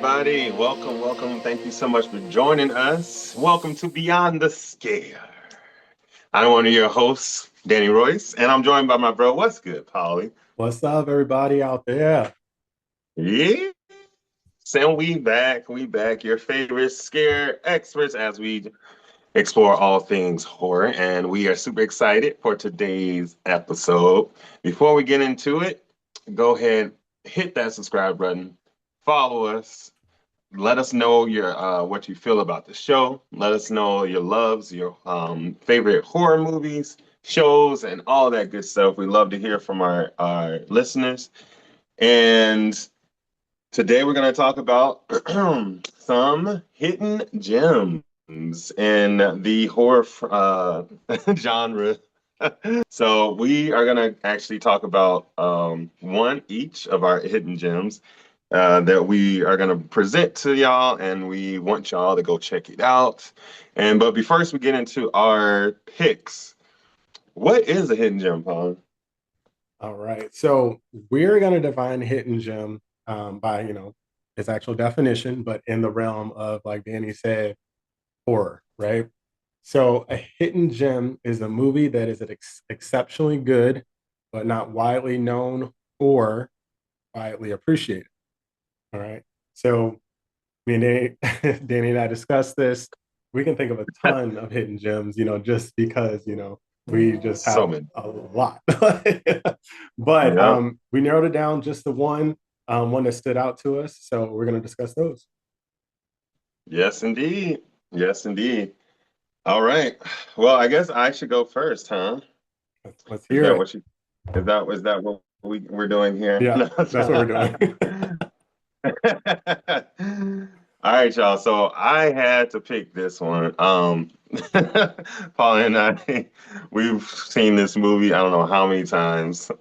everybody. Welcome, welcome. Thank you so much for joining us. Welcome to Beyond the Scare. I'm one of your hosts, Danny Royce, and I'm joined by my bro. What's good, Pauly? What's up, everybody out there? Yeah. Sam, we back. Your favorite scare experts as we explore all things horror, and we are super excited for today's episode. Before we get into it, go ahead, hit that subscribe button, follow us. Let us know your what you feel about the show. Let us know your loves, your favorite horror movies, shows, and all that good stuff. We love to hear from our listeners. And today we're going to talk about some hidden gems in the horror genre. So we are going to actually talk about one each of our hidden gems that we are going to present to y'all, and we want y'all to go check it out. And but before we get into our picks, what is a hidden gem, Paul? All right. So we're going to define hidden gem by, its actual definition, but in the realm of, like Danny said, horror, right? So a hidden gem is a movie that is exceptionally good, but not widely known or widely appreciated. All right. So me and Danny and I discussed this. We can think of a ton of hidden gems, just because, we just So have many. a lot. But Yep. we narrowed it down just to one that stood out to us. So we're going to discuss those. Yes, indeed. Yes, indeed. All right. Well, I guess I should go first, huh? Let's Is hear that it. what you? Is that what we're doing here? Yeah, that's what we're doing. All right, y'all. So I had to pick this one. Paul and I, we've seen this movie, I don't know how many times.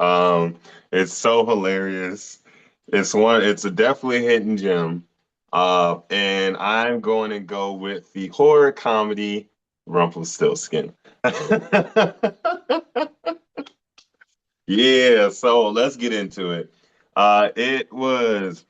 It's so hilarious. It's a definitely hidden gem. And I'm going to go with the horror comedy Rumpelstiltskin. Yeah, so let's get into it. It was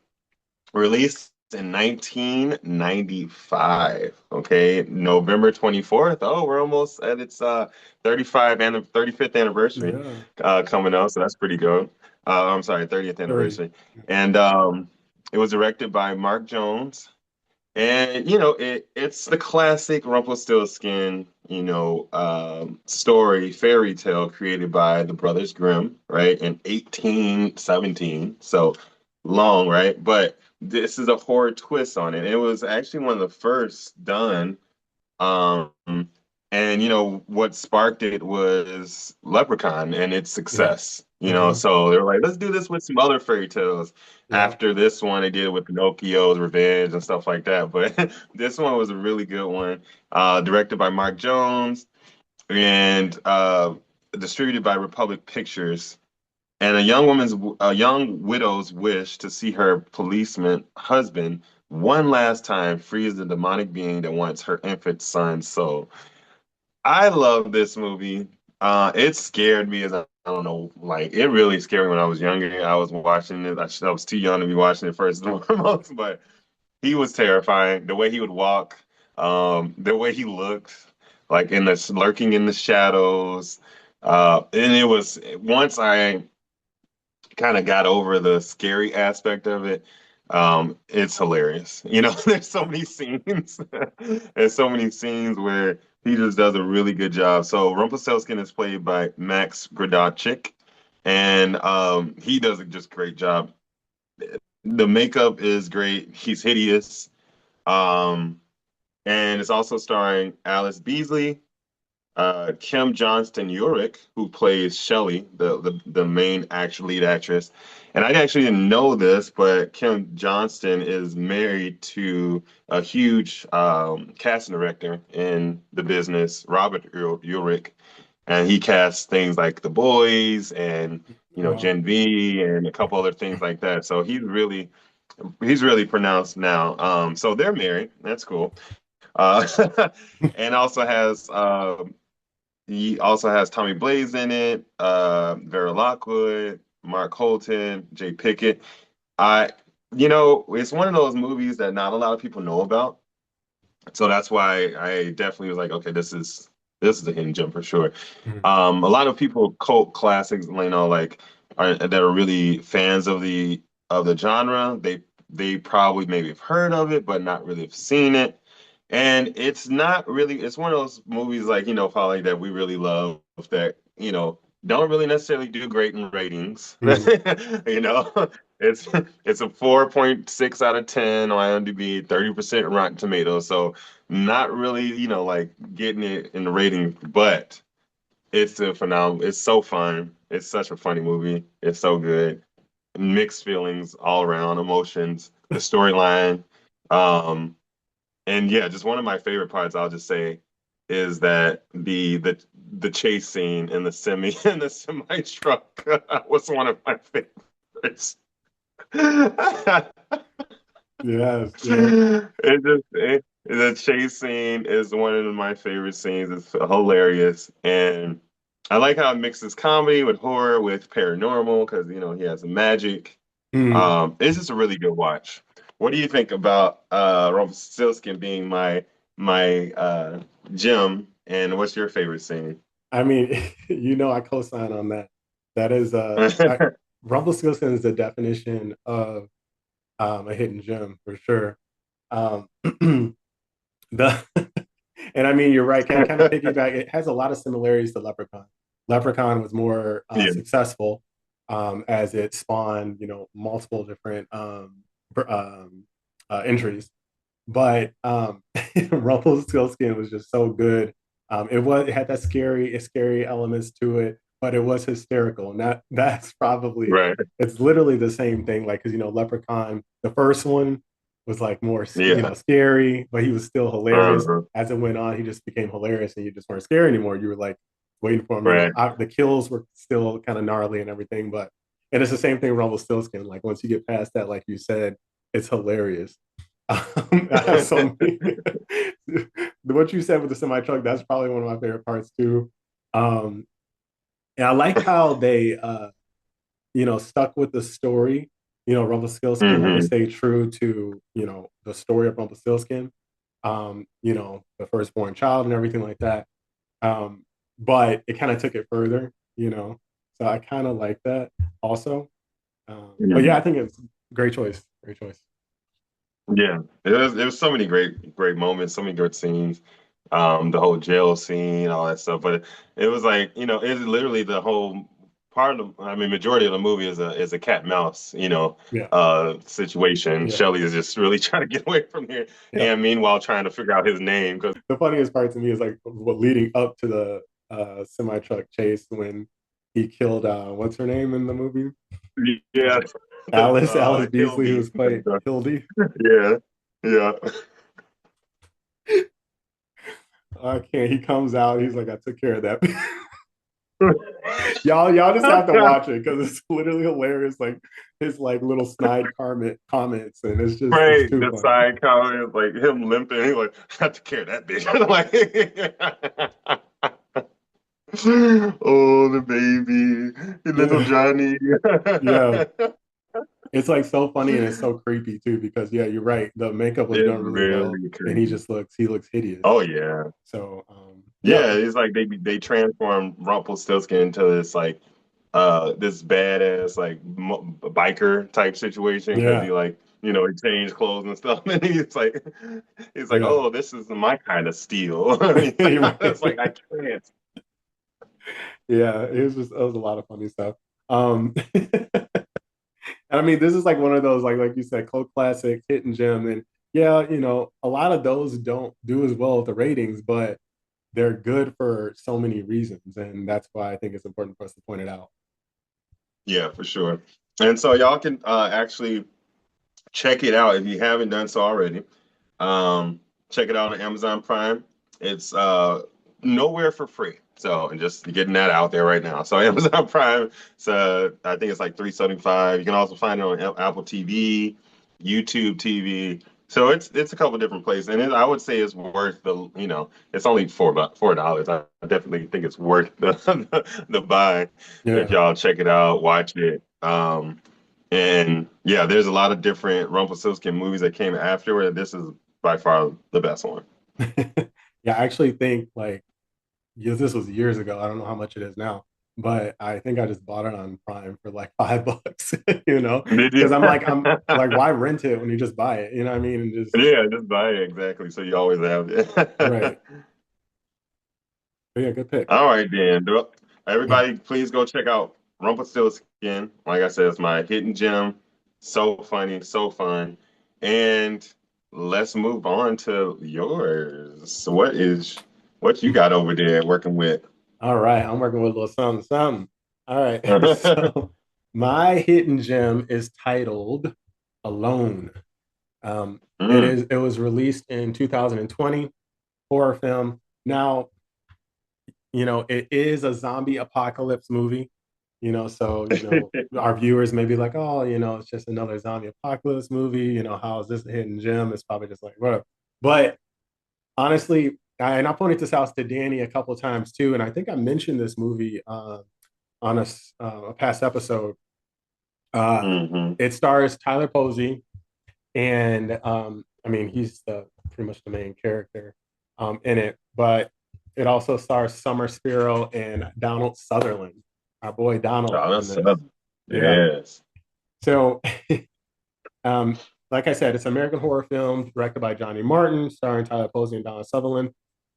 released in 1995. Okay, November 24th. Oh, we're almost at its 35th anniversary Yeah, coming up, so that's pretty good. I'm sorry, 30th 30. anniversary. And it was directed by Mark Jones. And it's the classic Rumpelstiltskin, story, fairy tale created by the Brothers Grimm, right, in 1817. So long, right? But this is a horror twist on it. It was actually one of the first done. Um, and what sparked it was Leprechaun and its Yeah. success. Hmm. So they were like, let's do this with some other fairy tales. Yeah. After this one, they did it with Pinocchio's Revenge and stuff like that. But this one was a really good one. Directed by Mark Jones and distributed by Republic Pictures. And a young widow's wish to see her policeman husband one last time frees the demonic being that wants her infant son's soul. I love this movie. It scared me as I don't know, like it really scared me when I was younger. I was watching it. I was too young to be watching it first and foremost, but he was terrifying. The way he would walk, the way he looked, like lurking in the shadows. And it was once I kind of got over the scary aspect of it. It's hilarious. There's so many scenes. There's so many scenes where he just does a really good job. So Rumpelstiltskin is played by Max Gradacek, and he does a just great job. The makeup is great. He's hideous. Um, and it's also starring Alice Beasley, Kim Johnston Urick, who plays Shelley, the main lead actress. And I actually didn't know this, but Kim Johnston is married to a huge casting director in the business, Robert Urick, and he casts things like The Boys and Wow. Gen V and a couple other things like that. So he's really pronounced now. So they're married. That's cool. Uh, and also has he also has Tommy Blaze in it, Vera Lockwood, Mark Holton, Jay Pickett. I it's one of those movies that not a lot of people know about. So that's why I definitely was like, okay, this is a hidden gem for sure. Mhm. A lot of people cult classics, like that are really fans of the genre. They probably maybe have heard of it, but not really have seen it. And it's not really, it's one of those movies like, probably that we really love that, don't really necessarily do great in ratings. Mhm. You know, it's it's a 4.6 out of 10 on IMDb, 30% Rotten Tomatoes. So not really, like getting it in the rating, but it's a phenomenal, it's so fun. It's such a funny movie. It's so good. Mixed feelings all around, emotions, the storyline. Um, and yeah, just one of my favorite parts, I'll just say, is that the chase scene in the semi in the semi truck was one of my favorites. Yes, yeah. The chase scene is one of my favorite scenes. It's hilarious, and I like how it mixes comedy with horror with paranormal because he has magic. Mhm. It's just a really good watch. What do you think about Rumpelstiltskin being my gem? And what's your favorite scene? I mean, I co-sign on that. That is Rumpelstiltskin is the definition of a hidden gem for sure. Um, the and I mean, you're right. Kind of piggyback. It has a lot of similarities to Leprechaun. Leprechaun was more Yeah, successful as it spawned, multiple different entries. But Rumpelstiltskin was just so good. It had that scary elements to it, but it was hysterical, and that's probably right. it's literally the same thing. Like, because Leprechaun, the first one was like more Yeah. scary, but he was still hilarious. Uh-huh. As it went on, he just became hilarious, and you just weren't scared anymore. You were like waiting for him. Right. The kills were still kind of gnarly and everything, but and it's the same thing with Rumpelstiltskin. Like once you get past that, like you said, it's hilarious. I have so many. What you said with the semi truck, that's probably one of my favorite parts too. Um, and I like how they, stuck with the story. Rumpelstiltskin, like they Hmm. stay true to, the story of Rumpelstiltskin. The firstborn child and everything like that. But it kind of took it further. So I kind of like that also. But yeah, I think it's great choice. Great choice. Yeah, there was so many great moments, so many good scenes. The whole jail scene, all that stuff. But it was like, it's literally the whole part of, I mean, majority of the movie is a cat and mouse, Yeah. situation. Yeah. Shelly is just really trying to get away from here, Yeah. and meanwhile trying to figure out his name because The funniest part to me is like what leading up to the semi truck chase when he killed what's her name in the movie? yeah, Alice Beasley, who Hildy. was playing Hildy. Yeah, yeah. I can't. He comes out. He's like, I took care of that. y'all just have to watch it because it's literally hilarious. Like his like little snide comments, and it's Right, too the funny. side comment, like him limping, he's like, I have to carry that bitch. Like, oh, the baby, little Johnny. Yeah, it's like so funny and it's so creepy too because yeah, you're right. The makeup was It's done really well, really and he creepy. just looks hideous. Oh yeah, So yeah, yeah. It's like they transformed Rumpelstiltskin into this like this badass like biker type situation because yeah, he like he changed clothes and stuff, and he's like, yeah. oh, this is my kind of steel. You're It's like right. I can't. Yeah, it was a lot of funny stuff. I mean, this is like one of those like you said, cult classics, hidden gem, and yeah, a lot of those don't do as well with the ratings, but they're good for so many reasons, and that's why I think it's important for us to point it out. Yeah, for sure. And so y'all can actually check it out if you haven't done so already. Um, Check it out on Amazon Prime. It's nowhere for free. So and just getting that out there right now. So Amazon Prime, so I think it's like 375. You can also find it on Apple TV, YouTube TV. So it's a couple different places, and I would say it's worth it's only $4. I definitely think it's worth the the buy if Yeah, y'all check it out, watch it. And yeah, there's a lot of different Rumpelstiltskin movies that came afterward. This is by far the best one. Yeah, I actually think like yes, this was years ago. I don't know how much it is now, but I think I just bought it on Prime for like $5, you know, Did you? because I'm like, why rent it when you just buy it? You know what I mean? And just Yeah, just buy it exactly. So you always have right. it. But yeah, good pick. All right, Dan. Everybody, please go check out Rumpelstiltskin. Like I said, it's my hidden gem. So funny, so fun. And let's move on to yours. What you got over there working with? All right, I'm working with a little something, something. All right, so my hidden gem is titled Alone. Mm, It was released in 2020, horror film. Now, you know, it is a zombie apocalypse movie, you know, so, you know, our viewers may be like, oh, you know, it's just another zombie apocalypse movie. You know, how is this a hidden gem? It's probably just like, whatever. But honestly, and I pointed this out to Danny a couple of times too, and I think I mentioned this movie on a past episode. Uh, hmm. it stars Tyler Posey, and I mean he's the pretty much the main character in it, but it also stars Summer Spiro and Donald Sutherland, our boy Donald Oh, in that's this. Yeah. yes. So, um, like I said, it's an American horror film directed by Johnny Martin, starring Tyler Posey and Donald Sutherland.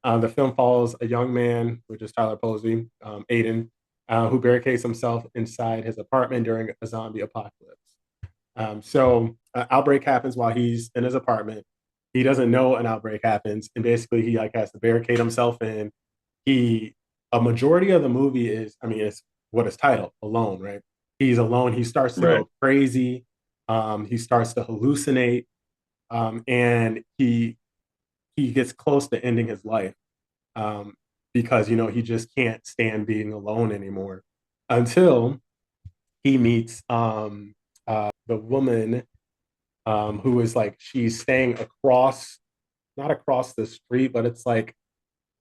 The film follows a young man, which is Tyler Posey, Aiden, who barricades himself inside his apartment during a zombie apocalypse. Outbreak happens while he's in his apartment. He doesn't know an outbreak happens, and basically he like has to barricade himself in. He A majority of the movie is, I mean, it's what it's titled, alone, right? He's alone. He starts to Right. go crazy. He starts to hallucinate, and he gets close to ending his life um, because you know he just can't stand being alone anymore until he meets the woman who is like she's staying across, not across the street, but it's like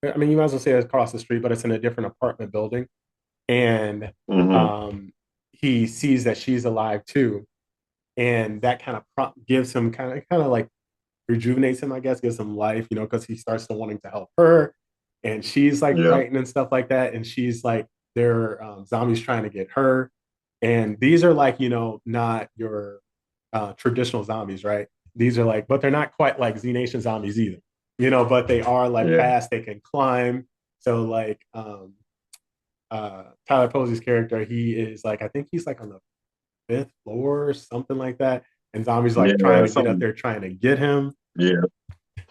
I mean you might as well say it's across the street, but it's in a different apartment building, and Hmm. um, he sees that she's alive too, and that kind of gives him kind of like rejuvenates him, I guess, gives him life, you know, because he starts to wanting to help her, and she's like Yeah. frightened and stuff like that, and she's like they're zombies trying to get her, and these are like you know not your traditional zombies, right? These are like, but they're not quite like Z Nation zombies either, you know, but they are like Yeah. fast, they can climb. So like Tyler Posey's character, he is like I think he's like on the fifth floor or something like that, and zombies like trying Yeah. to get up Something. there trying to get him. Yeah.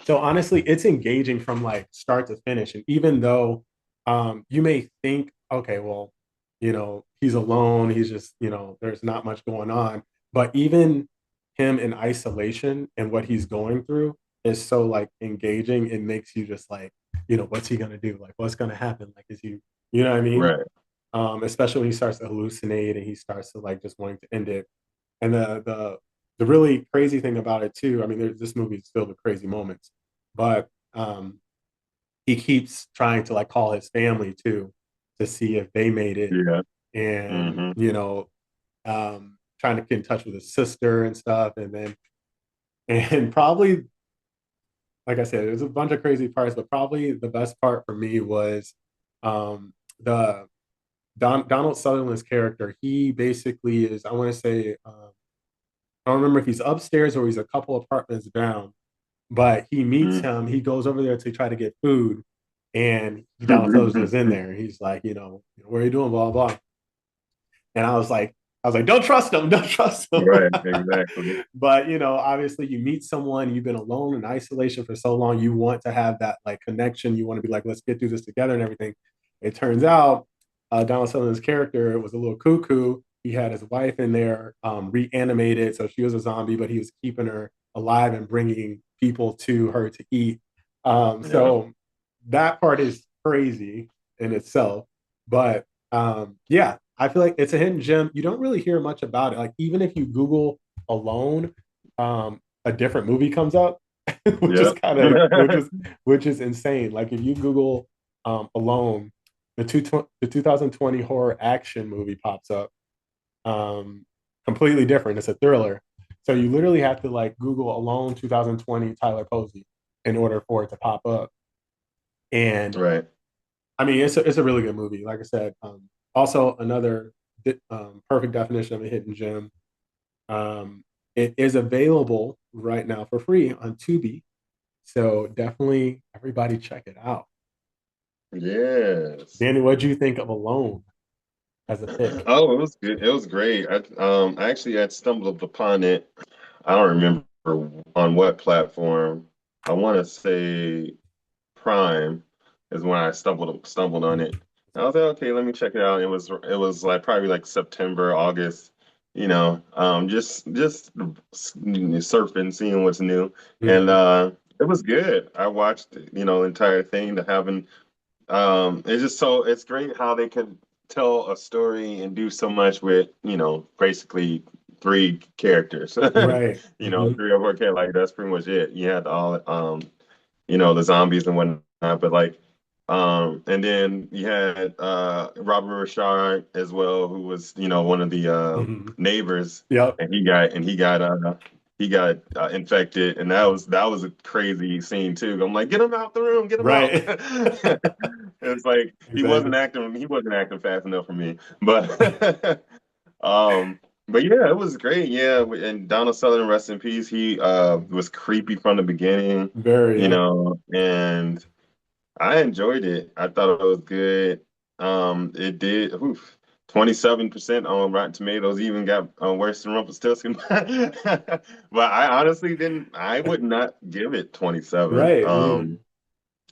So honestly, it's engaging from like start to finish. And even though you may think, okay, well, you know, he's alone, he's just, you know, there's not much going on. But even him in isolation and what he's going through is so like engaging. It makes you just like, you know, what's he gonna do? Like, what's gonna happen? Like, is he, you know what I mean? Right. Especially when he starts to hallucinate and he starts to like just wanting to end it. And the really crazy thing about it too, I mean, this movie is filled with crazy moments, but he keeps trying to like call his family too to see if they made it, Yeah. and Hmm. you know, trying to get in touch with his sister and stuff, and then and probably like I said, there's a bunch of crazy parts, but probably the best part for me was the Donald Sutherland's character. He basically is, I want to say, I don't remember if he's upstairs or he's a couple apartments down, but he meets him. He goes over there to try to get food, and Donald Sutherland is in there. He's like, you know, what are you doing? Blah blah. And I was like, don't trust him, don't trust him. Right. Exactly. But you know, obviously, you meet someone, you've been alone in isolation for so long, you want to have that like connection. You want to be like, let's get through this together and everything. It turns out, Donald Sutherland's character was a little cuckoo. He had his wife in there, reanimated, so she was a zombie, but he was keeping her alive and bringing people to her to eat. Yeah. So that part is crazy in itself. But yeah, I feel like it's a hidden gem. You don't really hear much about it. Like even if you Google alone, a different movie comes up, which is Yep. kind of which is insane. Like if you Google alone, the 2020 horror action movie pops up. Um, completely different. It's a thriller. So you literally have to like Google Alone 2020 Tyler Posey in order for it to pop up. And Right. I mean, it's a really good movie. Like I said, also another perfect definition of a hidden gem. It is available right now for free on Tubi. So definitely everybody check it out. Yes. Danny, what do you think of Alone as a pick? Oh, it was good. It was great. I actually had stumbled upon it. I don't remember on what platform. I want to say Prime is when I stumbled on it. I was like, okay, let me check it out. It was like probably like September, August, just surfing, seeing what's new, and Mm-hmm. it was good. I watched the entire thing. To having it's great how they could tell a story and do so much with basically three characters. Right. Mm-hmm. Three or four characters. Like that's pretty much it. You had all the zombies and whatnot. But like, and then you had Robert Richard as well, who was one of the Mm-hmm. neighbors, Yep. and he got infected, and that was a crazy scene too. I'm like, get him out the room, get him out. Right. It's like Exactly. he wasn't acting fast enough for me, but. But yeah, it was great. Yeah, and Donald Sutherland, rest in peace. He was creepy from the beginning, Very, yep. and I enjoyed it. I thought it was good. It did 27% on Rotten Tomatoes, even got worse than Rumpelstiltskin. But I honestly didn't. I would not give it 27. Right. Mm.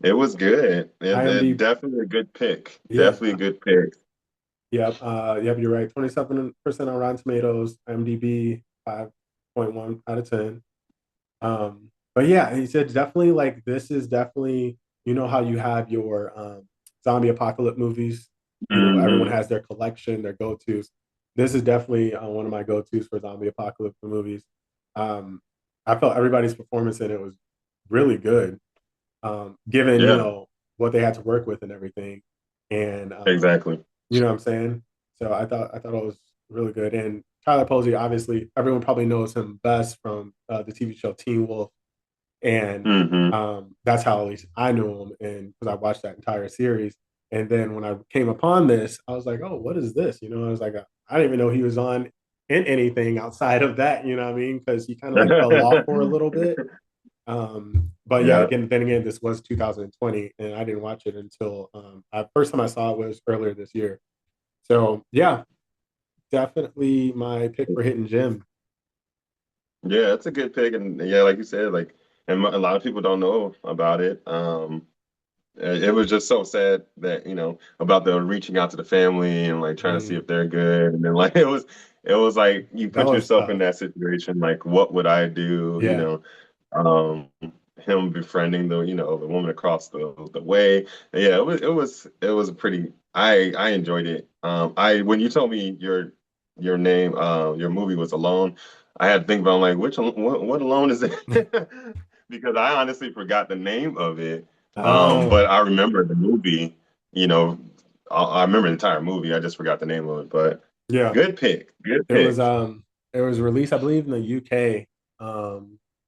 It was good. It IMDb. definitely a good pick. Yeah. Definitely a good pick. Yep. Yep. You're right. 27% on Rotten Tomatoes. IMDb 5.1 out of 10. But yeah, he said definitely like this is definitely how you have your zombie apocalypse movies. Everyone Hmm. has their collection, their go tos. This is definitely one of my go tos for zombie apocalypse movies. Um, I felt everybody's performance in it was really good, given Yeah, what they had to work with and everything. And exactly. you know what I'm saying? So I thought it was really good. And Tyler Posey, obviously, everyone probably knows him best from the TV show Teen Wolf, and Hmm. that's how at least I knew him, and because I watched that entire series. And then when I came upon this, I was like, "Oh, what is this?" I was like, "I didn't even know he was on in anything outside of that." You know what I mean? Because he kind of like fell off for a little bit. But yeah, Yeah. then again, this was 2020, and I didn't watch it until first time I saw it was earlier this year. So yeah, definitely my pick for Hidden Gem. Yeah, it's a good pick, and yeah, like you said, like, and a lot of people don't know about it. It was just so sad that about the reaching out to the family and like trying to see Mm, if they're good, and then like it was like you that put was yourself in tough. that situation, like what would I do? Yeah. Um, him befriending the woman across the way. Yeah, it was a pretty. I enjoyed it. I when you told me your name, your movie was Alone, I had to think about like what Alone is it? Because I honestly forgot the name of it. Oh, But I remember the movie. You know, I remember the entire movie. I just forgot the name of it. But yeah. good pick. Good It was pick. it was released, I believe, in the UK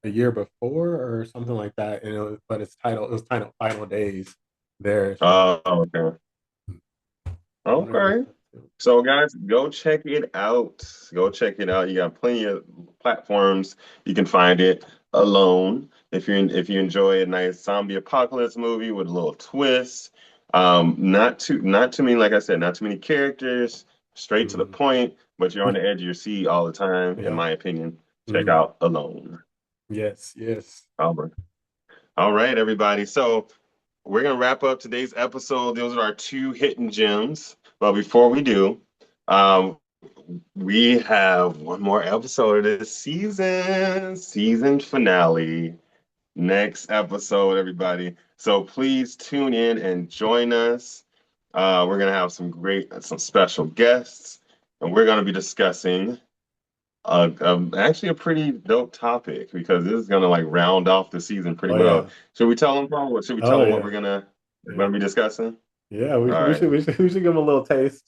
a year before or something like that. And but it was titled Final Days there. So Oh, okay. I wonder if Okay. it's So guys, go check it out. Go check it out. You got plenty of platforms you can find it alone. If you enjoy a nice zombie apocalypse movie with a little twist, not too many, like I said, not too many characters, straight to the mm, point, but you're on the edge of your seat all the time, in yeah. my opinion. Check Hmm. out Alone. Yes, yes. All right. All right, everybody. So we're gonna wrap up today's episode. Those are our two hidden gems. But before we do, um, we have one more episode of this season finale. Next episode, everybody. So please tune in and join us. We're gonna have some special guests, and we're gonna be discussing actually a pretty dope topic because this is gonna like round off the season pretty Oh well. yeah. Should we tell them, Paul? Should we tell Oh them what yeah. we're gonna Yeah. be discussing? Yeah, All we right. should we should give them a little taste.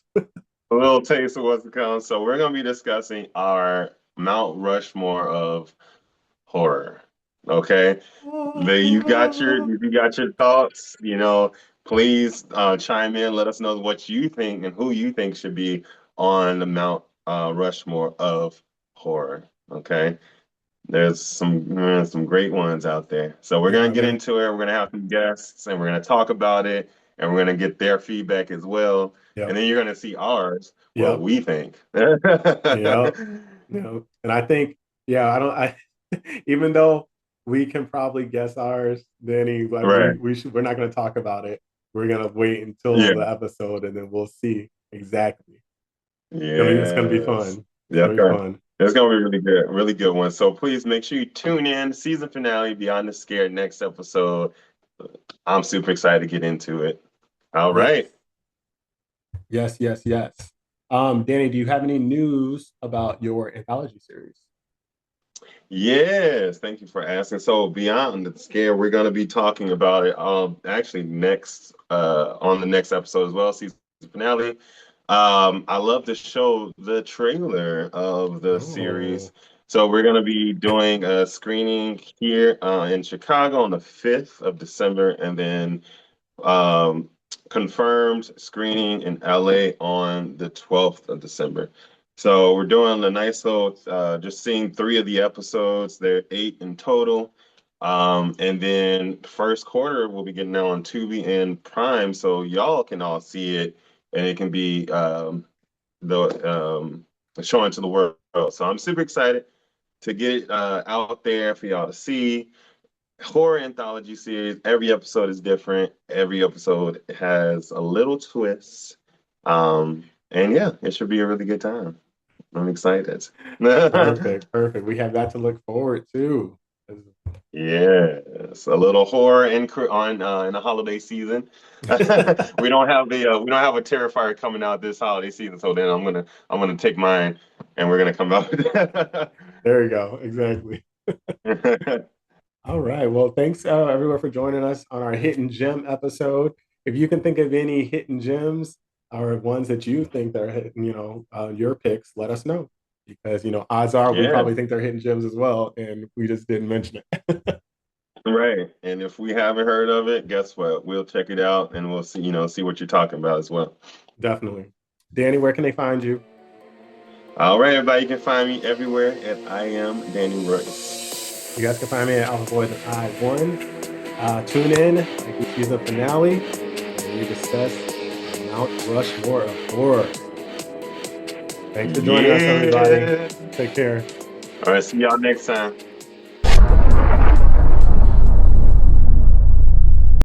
a little taste of what's to come. So we're gonna be discussing our Mount Rushmore of horror. Okay. You got your thoughts, please chime in, let us know what you think and who you think should be on the Mount Rushmore of horror. Okay. There's some great ones out there. So we're gonna Yeah, get there. into it. We're gonna have some guests and we're gonna talk about it and we're gonna get their feedback as well. And Yep. then you're gonna see ours, what Yep. we think. Yep. Yep. And I think, yeah, I even though we can probably guess ours, Danny, like Right. we're not gonna talk about it. We're gonna wait until Yeah. the episode and then we'll see exactly. It's gonna be Yes. fun. It's Yes, gonna be sir. fun. It's gonna be really good one. So please make sure you tune in. Season finale, Beyond the Scare, next episode. I'm super excited to get into it. All Yes. right. Yes, yes, yes. Danny, do you have any news about your anthology series? Yes, thank you for asking. So Beyond the Scare, we're gonna be talking about it actually next on the next episode as well, season finale. I love to show the trailer of the series. Oh, So we're going to be doing a screening here in Chicago on the 5th of December, and then um, confirmed screening in LA on the 12th of December. So we're doing a nice little, just seeing three of the episodes. There are eight in total. And then first quarter we'll be getting out on Tubi and Prime, so y'all can all see it, and it can be the showing to the world. So I'm super excited to get it out there for y'all to see. Horror anthology series. Every episode is different. Every episode has a little twist. And yeah, it should be a really good time. I'm excited. perfect, perfect. We have that to look forward to. Yes, a little horror on in the holiday season. We don't have a Terrifier coming out this holiday season, so then I'm gonna take mine and we're gonna come out with that. There you go. Exactly. All right. Well, thanks everyone for joining us on our hidden gem episode. If you can think of any hidden gems or ones that you think they're hidden, your picks, let us know because odds are we Yeah, probably think they're hidden gems as well, and we just didn't mention it. right. And if we haven't heard of it, guess what? We'll check it out and we'll see what you're talking about as well. Definitely. Danny, where can they find you? All right, everybody, you can find me everywhere at I am Danny Royce. You guys can find me at Alpha Boys and I One. Tune in like season finale, and we discuss Mount Rushmore of horror. Thanks for joining us, everybody. Yeah. Take care. All right, see y'all next time.